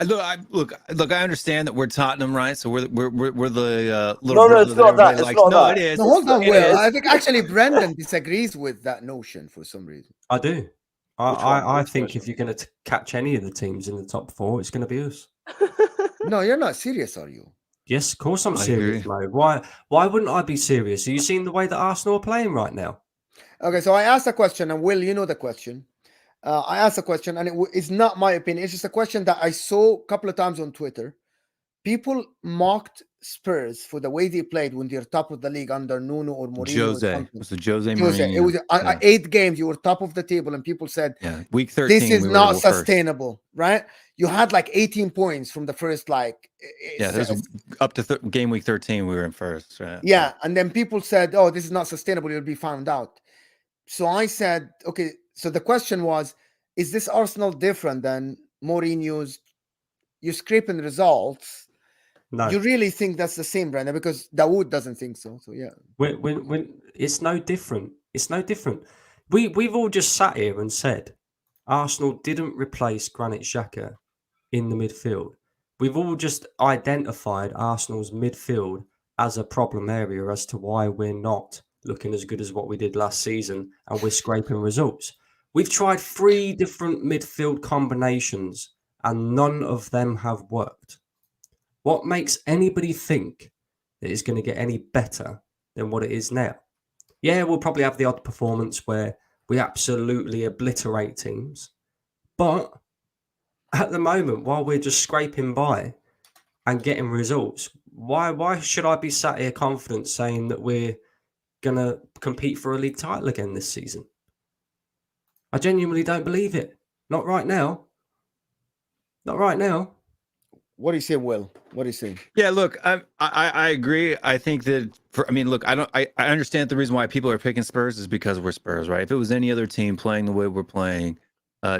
Look. I understand that we're Tottenham, right? So we're the No, little brother it's that not that. everybody It's likes. not No, that. it is. No, hold on, It Will. is. I think actually Brendan disagrees with that notion for some reason. I do. Which one? I Which think version? if you're going to catch any of the teams in the top 4, it's going to be us. No, you're not serious, are you? Yes, of course I'm I serious, agree. Mo. Why wouldn't I be serious? Are you seeing the way that Arsenal are playing right now? Okay, so I asked a question, and Will, you know the question. I asked a question, and it's not my opinion. It's just a question that I saw a couple of times on Twitter. People mocked Spurs for the way they played when they're top of the league under Nuno or Mourinho. Or Jose. something. It was the Jose Jose, it Mourinho. was Yeah. 8 games. You were top of the table, and people said, Yeah. Week 13, this is we were not first. sustainable, right? You had like 18 points from the first, like, Yeah, it was up to game week 13. We were in first. Right? yeah, and then people said, "Oh, this is not sustainable. You'll be found out." So I said, "Okay." So the question was, is this Arsenal different than Mourinho's? You're scraping results. No. You really think that's the same, Brandon? Because Dawood doesn't think so. So yeah, When it's no different. It's no different. We've all just sat here and said Arsenal didn't replace Granit Xhaka in the midfield. We've all just identified Arsenal's midfield as a problem area as to why we're not looking as good as what we did last season and we're scraping results. We've tried 3 different midfield combinations and none of them have worked. What makes anybody think that it's going to get any better than what it is now? Yeah, we'll probably have the odd performance where we absolutely obliterate teams. But at the moment, while we're just scraping by and getting results, why should I be sat here confident saying that we're going to compete for a league title again this season? I genuinely don't believe it. Not right now. Not right now. what do you say, Will? What do you say? Yeah, look, I agree. I think that I understand the reason why people are picking Spurs is because we're Spurs, right? If it was any other team playing the way we're playing,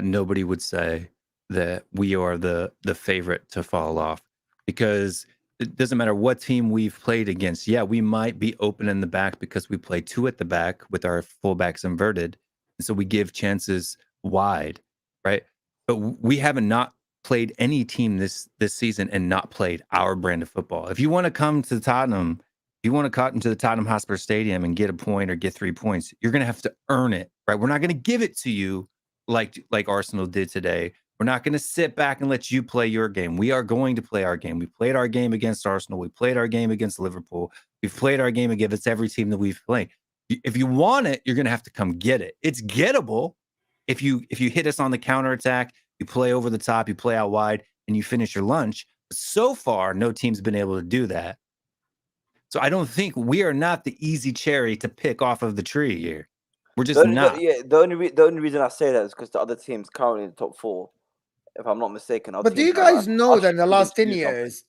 nobody would say that we are the favorite to fall off, because it doesn't matter what team we've played against. Yeah, we might be open in the back because we play 2 at the back with our fullbacks inverted, and so we give chances wide, right? But we haven't not played any team this season and not played our brand of football. If you want to come to Tottenham, if you want to cut into the Tottenham Hotspur Stadium and get a point or get 3 points, you're going to have to earn it, right? We're not going to give it to you like Arsenal did today. We're not going to sit back and let you play your game. We are going to play our game. We played our game against Arsenal. We played our game against Liverpool. We've played our game against every team that we've played. If you want it, you're going to have to come get it. It's gettable if you hit us on the counterattack. You play over the top, you play out wide, and you finish your lunch. So far, no team's been able to do that. So I don't think we are not the easy cherry to pick off of the tree here. We're just not. The only reason I say that is because the other teams currently in the top 4, if I'm not mistaken. But do you guys know that in the last 10 years,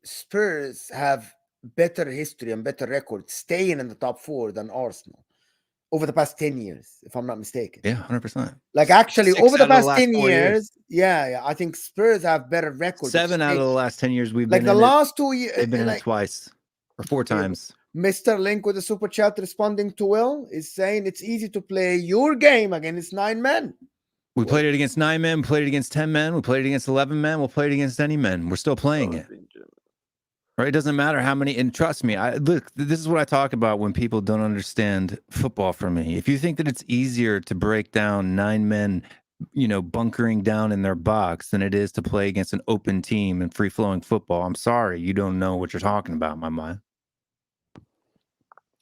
Spurs have better history and better record staying in the top 4 than Arsenal over the past 10 years, if I'm not mistaken? Yeah, 100%. Like actually, 6 over the out of past last 10 4 years, yeah, I think Spurs have better records. 7 out of the last 10 years we've like been the in last 2 years. They've been in like, it twice or 4 times. Mr. Link with the super chat responding to Will is saying it's easy to play your game against 9 men. We played it against 9 men, we played it against 10 men, we played it against 11 men, we'll play it against any men. We're still playing it. Right? It doesn't matter how many, and trust me, look, this is what I talk about when people don't understand football for me. If you think that it's easier to break down 9 men, bunkering down in their box than it is to play against an open team and free-flowing football, I'm sorry, you don't know what you're talking about, my man.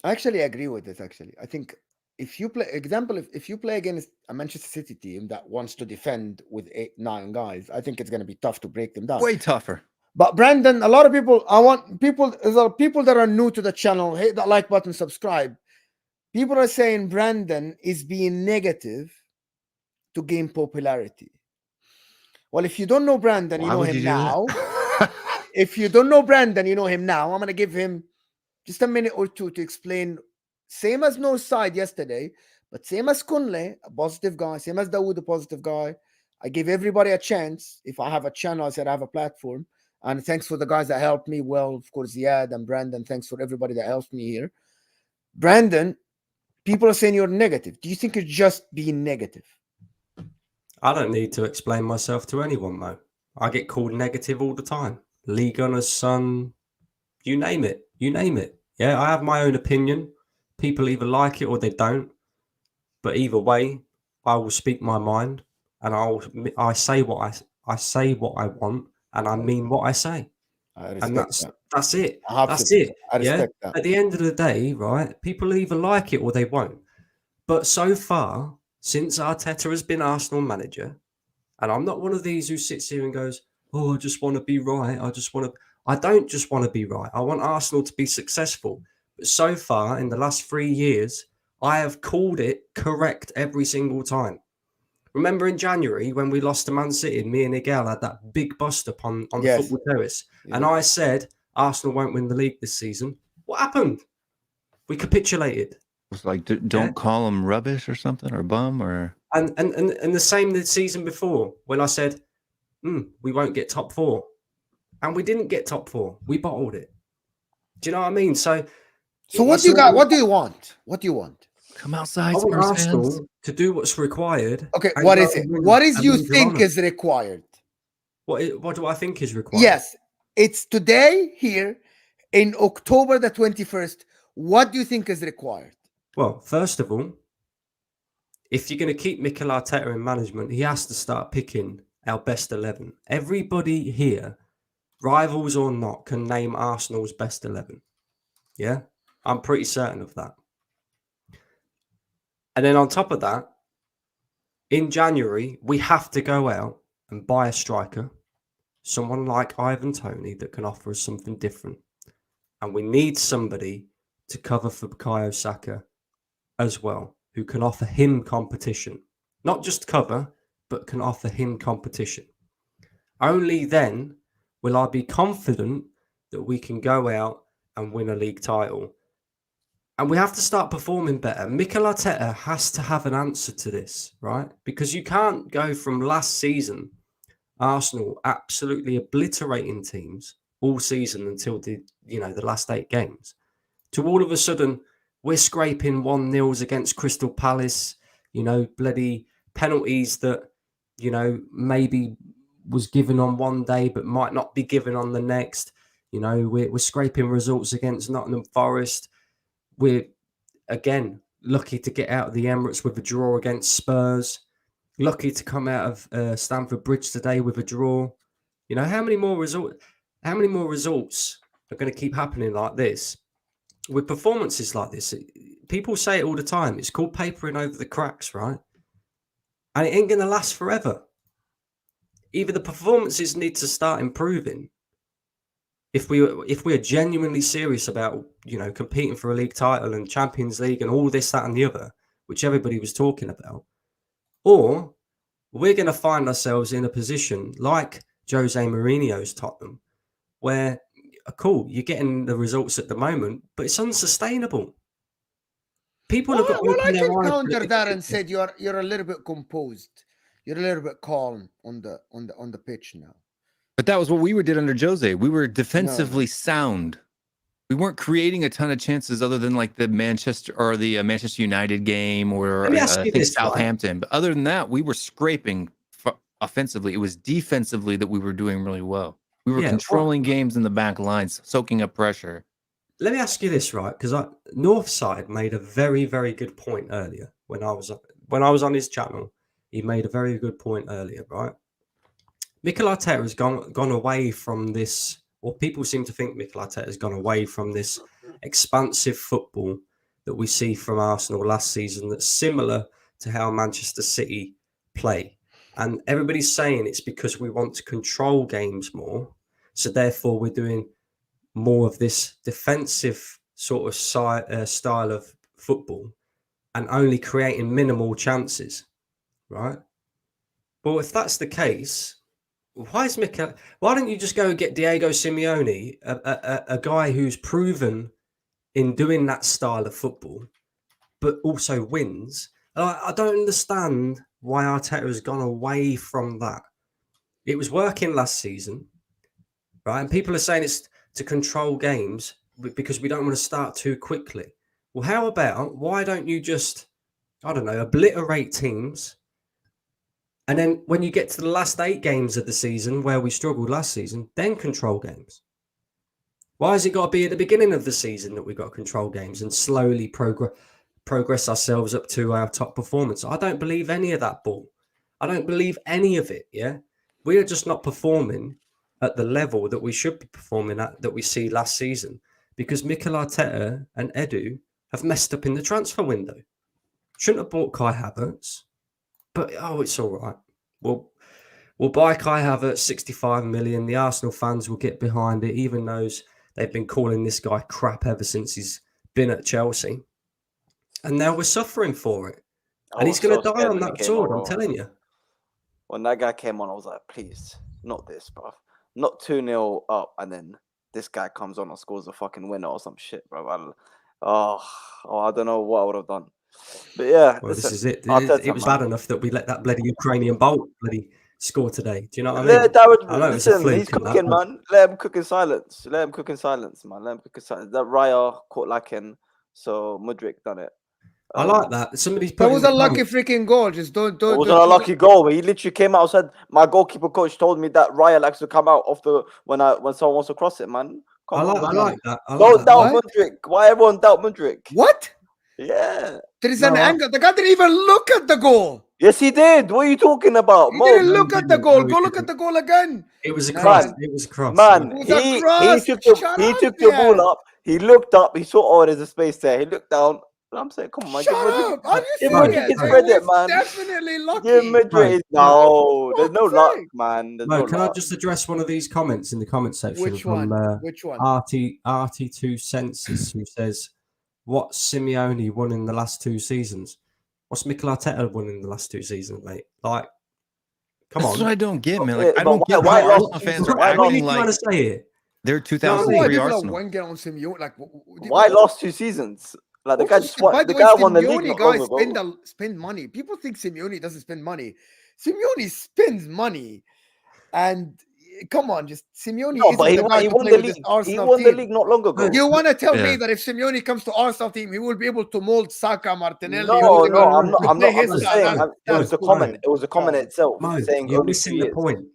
I actually agree with this, actually. I think if you play, if you play against a Manchester City team that wants to defend with 8-9 guys, I think it's going to be tough to break them down. Way tougher. But Brandon, a lot of people, there's a lot of people that are new to the channel, hit that like button, subscribe. People are saying Brandon is being negative to gain popularity. Well, if you don't know Brandon, you know him now. If you don't know Brandon, you know him now. I'm going to give him just a minute or two to explain. Same as Northside yesterday, but same as Kunle, a positive guy. Same as Dawood, a positive guy. I give everybody a chance. If I have a channel, I said I have a platform. And thanks for the guys that helped me. Well, of course, Ziad and Brandon. Thanks for everybody that helped me here. Brandon, people are saying you're negative. Do you think you're just being negative? I don't need to explain myself to anyone, Mo. I get called negative all the time. League Gunner's son, you name it. You name it. Yeah, I have my own opinion. People either like it or they don't. But either way, I will speak my mind, and I say what I say what I want, and I mean what I say. I And respect that. that's it. That's Absolutely. it. I Yeah. respect that. At the end of the day, right? People either like it or they won't. But so far, since Arteta has been Arsenal manager, and I'm not one of these who sits here and goes, "Oh, I just want to be right. I don't just want to be right. I want Arsenal to be successful." But so far, in the last 3 years, I have called it correct every single time. Remember in January when we lost to Man City, me and Miguel had that big bust up on the Yes. football terrace, and Yeah. I said Arsenal won't win the league this season. What happened? We capitulated. It's like, don't call them rubbish or something, or bum, or And the same the season before when I said, we won't get top 4. And we didn't get top 4. We bottled it. Do you know what I mean? So what do you got? What do you want? What do you want? come outside, I want Spurs Arsenal fans. to do what's required. Okay, and what go is it? and win What is a you League of think Honour. is required? What do I think is required? Yes, it's today here in October the 21st. What do you think is required? Well, first of all, if you're going to keep Mikel Arteta in management, he has to start picking our best 11. Everybody here, rivals or not, can name Arsenal's best 11. Yeah? I'm pretty certain of that. And then on top of that, in January, we have to go out and buy a striker, someone like Ivan Toney that can offer us something different. And we need somebody to cover for Bukayo Saka as well, who can offer him competition. Not just cover, but can offer him competition. Only then will I be confident that we can go out and win a league title. And we have to start performing better. Mikel Arteta has to have an answer to this, right? Because you can't go from last season, Arsenal absolutely obliterating teams all season until the last 8 games, to all of a sudden we're scraping 1-0s against Crystal Palace, bloody penalties that, maybe was given on one day but might not be given on the next. We're scraping results against Nottingham Forest. We're, again, lucky to get out of the Emirates with a draw against Spurs. Lucky to come out of Stamford Bridge today with a draw. How many more results are going to keep happening like this? With performances like this, people say it all the time. It's called papering over the cracks, right? And it ain't going to last forever. Either the performances need to start improving if we are genuinely serious about competing for a league title and Champions League and all this, that, and the other, which everybody was talking about, or we're going to find ourselves in a position like Jose Mourinho's Tottenham, where cool, you're getting the results at the moment, but it's unsustainable. People have got to Well, I open their can eyes. counter that and said you're a little bit composed. You're a little bit calm on the pitch now. But that was what we did under Jose. We were defensively sound. We weren't creating a ton of chances other than like the Manchester United game or Southampton. Right? But other than that, we were scraping offensively. It was defensively that we were doing really well. We were controlling games in the back lines, soaking up pressure. Let me ask you this, right? Because Northside made a very, very good point earlier when I was on his channel. He made a very good point earlier, right? Mikel Arteta has gone away from this, or people seem to think Mikel Arteta has gone away from this expansive football that we see from Arsenal last season that's similar to how Manchester City play. And everybody's saying it's because we want to control games more. So therefore we're doing more of this defensive sort of style of football and only creating minimal chances, right? Well, if that's the case, why don't you just go and get Diego Simeone, a guy who's proven in doing that style of football, but also wins? I don't understand why Arteta has gone away from that. It was working last season, right? And people are saying it's to control games because we don't want to start too quickly. Well, how about why don't you just, I don't know, obliterate teams, and then when you get to the last 8 games of the season where we struggled last season, then control games? Why has it got to be at the beginning of the season that we've got to control games and slowly progress ourselves up to our top performance? I don't believe any of that bull. I don't believe any of it, yeah? We are just not performing at the level that we should be performing at, that we see last season, because Mikel Arteta and Edu have messed up in the transfer window. Shouldn't have bought Kai Havertz, but it's all right. We'll buy Kai Havertz, 65 million. The Arsenal fans will get behind it, even though they've been calling this guy crap ever since he's been at Chelsea. And now we're suffering for it. And he's going to die on that sword, I'm telling you. When that guy came on, I was like, please, not this, bro. Not 2-0 up, and then this guy comes on and scores a fucking winner or some shit, bro. I don't know what I would have done. But yeah, well, listen, this is it. Arteta, It was bad enough that we let that bloody Ukrainian bolt bloody score today. Do you know what I mean? Listen, he's cooking, man. Let him cook in silence. Let him cook in silence, man. Let him cook in silence. That Raya caught lacking, so Mudryk done it. I like that. That was a lucky freaking goal. Just don't. It wasn't a lucky goal. He literally came out and said, "My goalkeeper coach told me that Raya likes to come out when someone wants to cross it, man." I like that. Don't doubt Mudryk. Why everyone doubt Mudryk? What? Yeah. There is an angle. The guy didn't even look at the goal. Yes, he did. What are you talking about? He didn't look at the goal. Go look at the goal again. It was a cross. It was a cross. Man, he took the ball up. He looked up. He saw, there's a space there. He looked down. I'm saying, come on, man. Shut up. Are you Give serious? his credit, man. Definitely lucky. Give Madrid. No, there's no luck, man. Can I just address one of these comments in the comment section? Which one? Which one? RT2 Census, who says, what Simeone won in the last 2 seasons? What's Mikel Arteta won in the last 2 seasons, mate? Like, come on. That's what I don't get, man. Like, I don't get why why Arsenal fans are acting like trying to say it. They're 2003 Arsenal. Why lost 2 seasons? Like the guy just won. The guy won the league. Guys spend money. People think Simeone doesn't spend money. Simeone spends money, and come on, just Simeone. No, but he won the league. He won the league not long ago. You want to tell me that if Simeone comes to Arsenal team, he will be able to mold Saka, Martinelli? No, I'm not saying. It was a comment. It was a comment itself. Saying you're missing the point.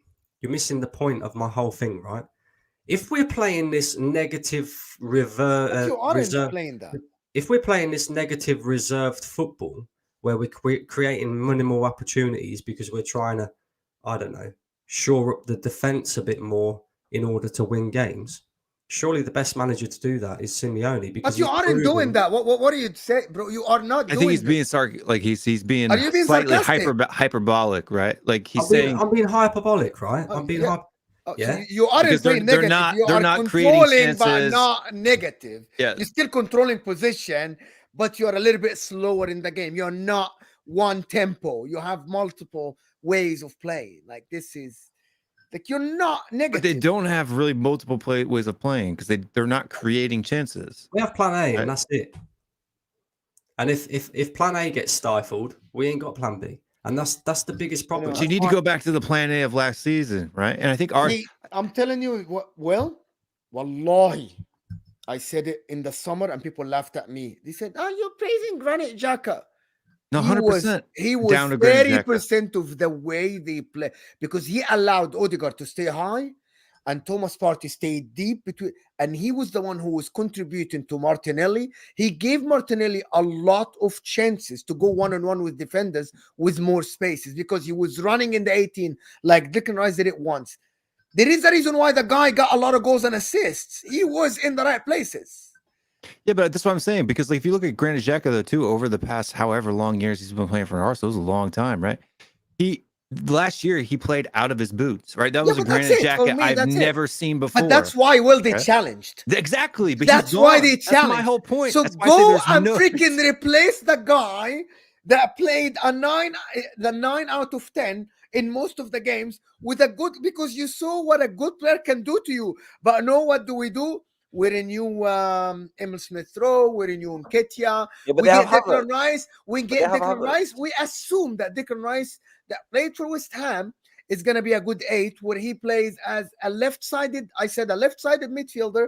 You're missing the point of my whole thing, right? If we're playing this negative if we're playing this negative reserved football where we're creating minimal opportunities because we're trying to, I don't know, shore up the defense a bit more in order to win games, surely the best manager to do that is Simeone. Because but you aren't doing that. What do you say, bro? You are not. I think he's being he's being slightly hyperbolic, right? Like he's saying, I'm being hyperbolic, right? I'm being So you aren't playing negative. They're not controlling, but not negative. Yeah. You're still controlling position, but you're a little bit slower in the game. You're not one tempo. You have multiple ways of playing. Like this is like you're not negative. But they don't have really multiple ways of playing because they're not creating chances. We have plan A, and that's it. And if plan A gets stifled, we ain't got plan B. And that's the biggest problem. But you need to go back to the plan A of last season, right? And I think I'm telling you what. Well, wallahi, I said it in the summer, and people laughed at me. They said, "Oh, you're praising Granit Xhaka." No, 100%. He was 30% of the way they play because he allowed Odegaard to stay high, and Thomas Partey stayed deep between, and he was the one who was contributing to Martinelli. He gave Martinelli a lot of chances to go one-on-one with defenders with more spaces because he was running in the 18 like Declan Rice did it once. There is a reason why the guy got a lot of goals and assists. He was in the right places. Yeah, but that's what I'm saying, because like if you look at Granit Xhaka though too, over the past however long years he's been playing for Arsenal, it was a long time, right? Last year he played out of his boots, right? That was a Granit Xhaka I've never seen before. But that's why they challenged. Exactly. But that's why they challenged. That's my whole point. So go and freaking replace the guy that played the 9 out of 10 in most of the games with a good, because you saw what a good player can do to you. But no, what do? We renew Emil Smith-Rowe, we renew Nketiah, we get Declan Rice, we assume that Declan Rice that played for West Ham is going to be a good 8 where he plays as a left-sided midfielder,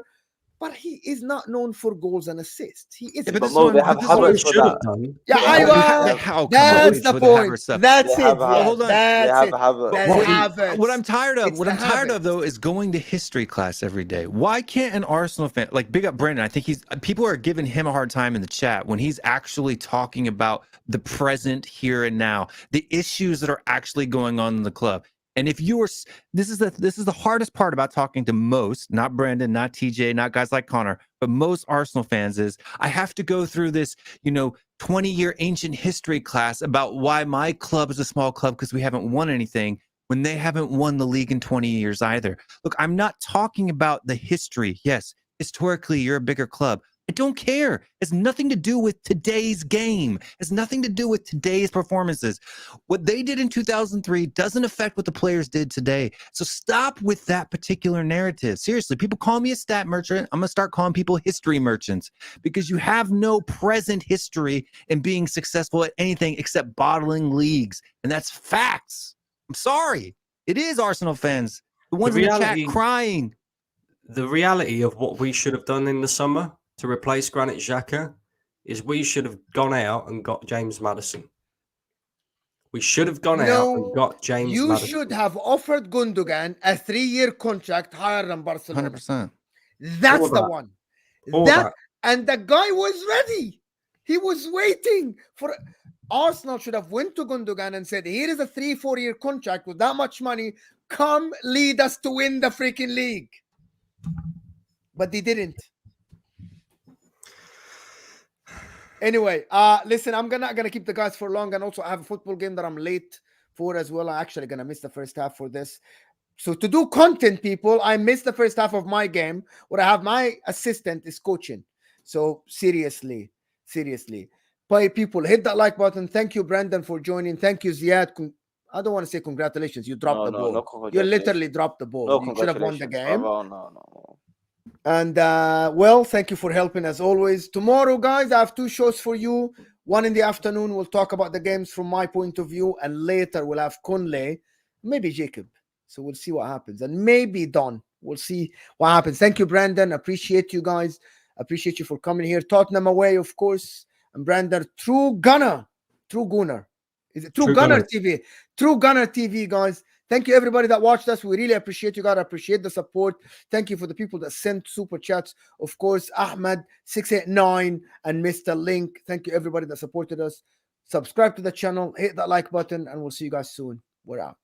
but he is not known for goals and assists. He is. Yeah, but But this Mo, one, they have this is What what he Havertz for should have that. done. Yeah, They I have- was. how come on, That's with the the point. Havertz stuff. That's They it. have Yeah, Havertz. Hold on. that's They have it. Havertz. The What he- Havertz. What I'm tired of, It's what the I'm tired of Havertz. though, is going to history class every day. Why can't an Arsenal fan, like big up Brandon? I think people are giving him a hard time in the chat when he's actually talking about the present here and now, the issues that are actually going on in the club. And if you were, this is the hardest part about talking to most, not Brandon, not TJ, not guys like Connor, but most Arsenal fans is I have to go through this, 20-year ancient history class about why my club is a small club because we haven't won anything when they haven't won the league in 20 years either. Look, I'm not talking about the history. Yes, historically, you're a bigger club. I don't care. It has nothing to do with today's game. It has nothing to do with today's performances. What they did in 2003 doesn't affect what the players did today. So stop with that particular narrative. Seriously, people call me a stat merchant. I'm going to start calling people history merchants because you have no present history in being successful at anything except bottling leagues. And that's facts. I'm sorry. It is Arsenal fans. The ones in the chat crying. The reality of what we should have done in the summer to replace Granit Xhaka is we should have gone out and got James Maddison. We should have gone out and got James Maddison. You should have offered Gundogan a 3-year contract higher than Barcelona. 100%. That's the one. And the guy was ready. He was waiting for. Arsenal should have went to Gundogan and said, here is a 3-4 year contract with that much money. Come lead us to win the freaking league. But they didn't. Anyway, listen, I'm not gonna keep the guys for long, and also I have a football game that I'm late for as well. I'm actually gonna miss the first half for this. So to do content, people, I missed the first half of my game where I have my assistant is coaching. So seriously. Bye, people. Hit that like button. Thank you, Brandon, for joining. Thank you, Ziad. I don't want to say congratulations. You dropped the ball. No, you literally dropped the ball. No, you should have won the game. No. And well, thank you for helping as always. Tomorrow, guys, I have 2 shows for you. One in the afternoon, we'll talk about the games from my point of view, and later we'll have Conley, maybe Jacob. So we'll see what happens, and maybe Don. We'll see what happens. Thank you, Brandon. Appreciate you guys. Appreciate you for coming here. Tottenham away, of course. And Brandon, True Gunner. Is it True Gunner TV? True Gunner TV, guys. Thank you, everybody that watched us. We really appreciate you guys. Appreciate the support. Thank you for the people that sent super chats. Of course, Ahmed689 and Mr. Link. Thank you, everybody that supported us. Subscribe to the channel, hit that like button, and we'll see you guys soon. We're out.